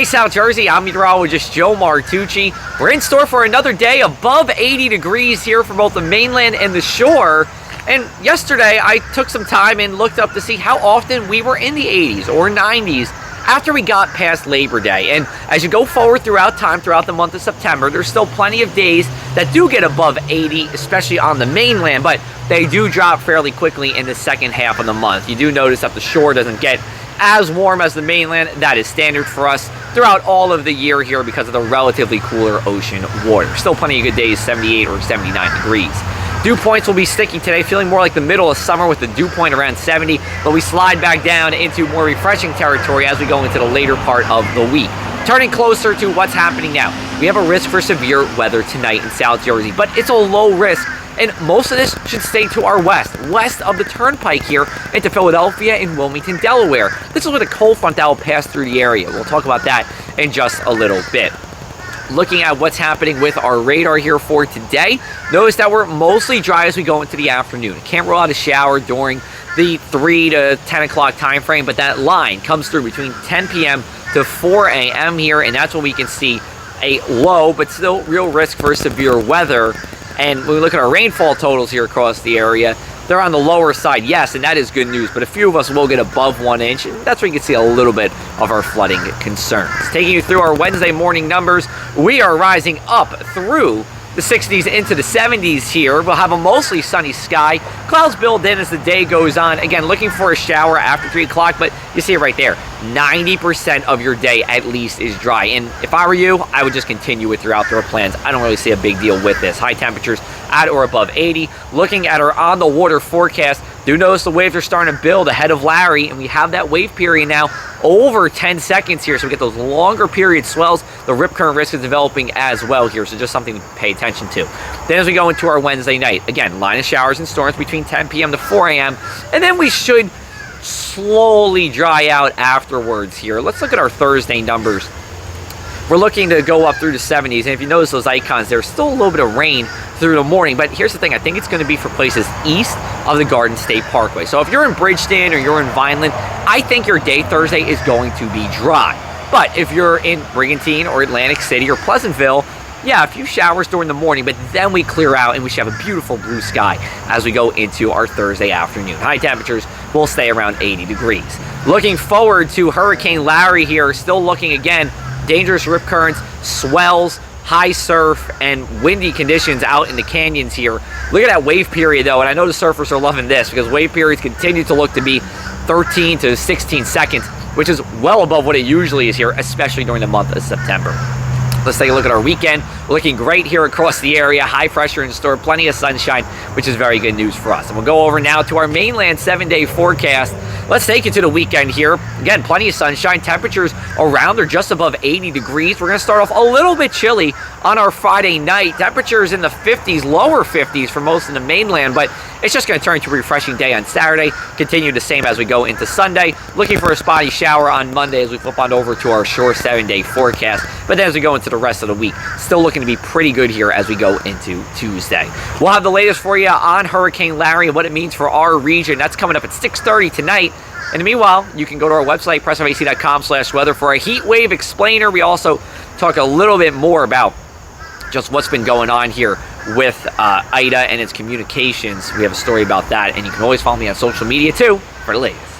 Hey South Jersey, I'm Meteorologist Joe Martucci. We're in store for another day above 80 degrees here for both the mainland and the shore. And yesterday I took some time and looked up to see how often we were in the 80s or 90s after we got past Labor Day. And as you go forward throughout time, throughout the month of September, there's still plenty of days that do get above 80, especially on the mainland, but they do drop fairly quickly in the second half of the month. You do notice that the shore doesn't get as warm as the mainland. That is standard for us throughout all of the year here because of the relatively cooler ocean water. Still plenty of good days, 78 or 79 degrees. Dew points will be sticking today, feeling more like the middle of summer with the dew point around 70, but we slide back down into more refreshing territory as we go into the later part of the week. Turning closer to what's happening now, we have a risk for severe weather tonight in South Jersey, but it's a low risk, and most of this should stay to our west of the turnpike here into Philadelphia and Wilmington, Delaware. This is with a cold front that will pass through the area. We'll talk about that in just a little bit. Looking at what's happening with our radar here for today, notice that we're mostly dry as we go into the afternoon. Can't rule out a shower during the 3 to 10 o'clock time frame, but that line comes through between 10 p.m. to 4 a.m. here, and that's when we can see a low, but still real risk for severe weather. And when we look at our rainfall totals here across the area, they're on the lower side, yes, and that is good news, but a few of us will get above 1 inch, and that's where you can see a little bit of our flooding concerns. Taking you through our Wednesday morning numbers, we are rising up through the 60s into the 70s here. We'll have a mostly sunny sky. Clouds build in as the day goes on. Again, looking for a shower after 3 o'clock, but you see it right there. 90% of your day at least is dry. And if I were you, I would just continue with your outdoor plans. I don't really see a big deal with this. High temperatures at or above 80. Looking at our on-the-water forecast, do notice the waves are starting to build ahead of Larry, and we have that wave period now over 10 seconds here, so we get those longer period swells. The rip current risk is developing as well here, so just something to pay attention to. Then as we go into our Wednesday night, again, line of showers and storms between 10 p.m. to 4 a.m., and then we should slowly dry out afterwards here. Let's look at our Thursday numbers. We're looking to go up through the 70s, and if you notice those icons, there's still a little bit of rain through the morning, but here's the thing, I think it's going to be for places east of the Garden State Parkway. So if you're in Bridgeton or you're in Vineland, I think your day Thursday is going to be dry. But if you're in Brigantine or Atlantic City or Pleasantville, yeah, a few showers during the morning, but then we clear out and we should have a beautiful blue sky as we go into our Thursday afternoon. High temperatures will stay around 80 degrees. Looking forward to Hurricane Larry here, still looking again, dangerous rip currents, swells, high surf, and windy conditions out in the canyons here. Look at that wave period though, and I know the surfers are loving this because wave periods continue to look to be 13 to 16 seconds, which is well above what it usually is here, especially during the month of September. Let's take a look at our weekend. Looking great here across the area. High pressure in store, plenty of sunshine, which is very good news for us. And we'll go over now to our mainland 7-day forecast. Let's take you to the weekend here. Again, plenty of sunshine. Temperatures around or just above 80 degrees. We're going to start off a little bit chilly on our Friday night. Temperatures in the 50s, lower 50s for most of the mainland, but it's just going to turn into a refreshing day on Saturday. Continue the same as we go into Sunday. Looking for a spotty shower on Monday as we flip on over to our shore 7-day forecast. But then as we go into the rest of the week, still looking to be pretty good here as we go into Tuesday. We'll have the latest for you on Hurricane Larry and what it means for our region. That's coming up at 6:30 tonight. And meanwhile, you can go to our website, pressofac.com/weather, for a heat wave explainer. We also talk a little bit more about just what's been going on here with Ida and its communications. We have a story about that, and you can always follow me on social media too for the latest.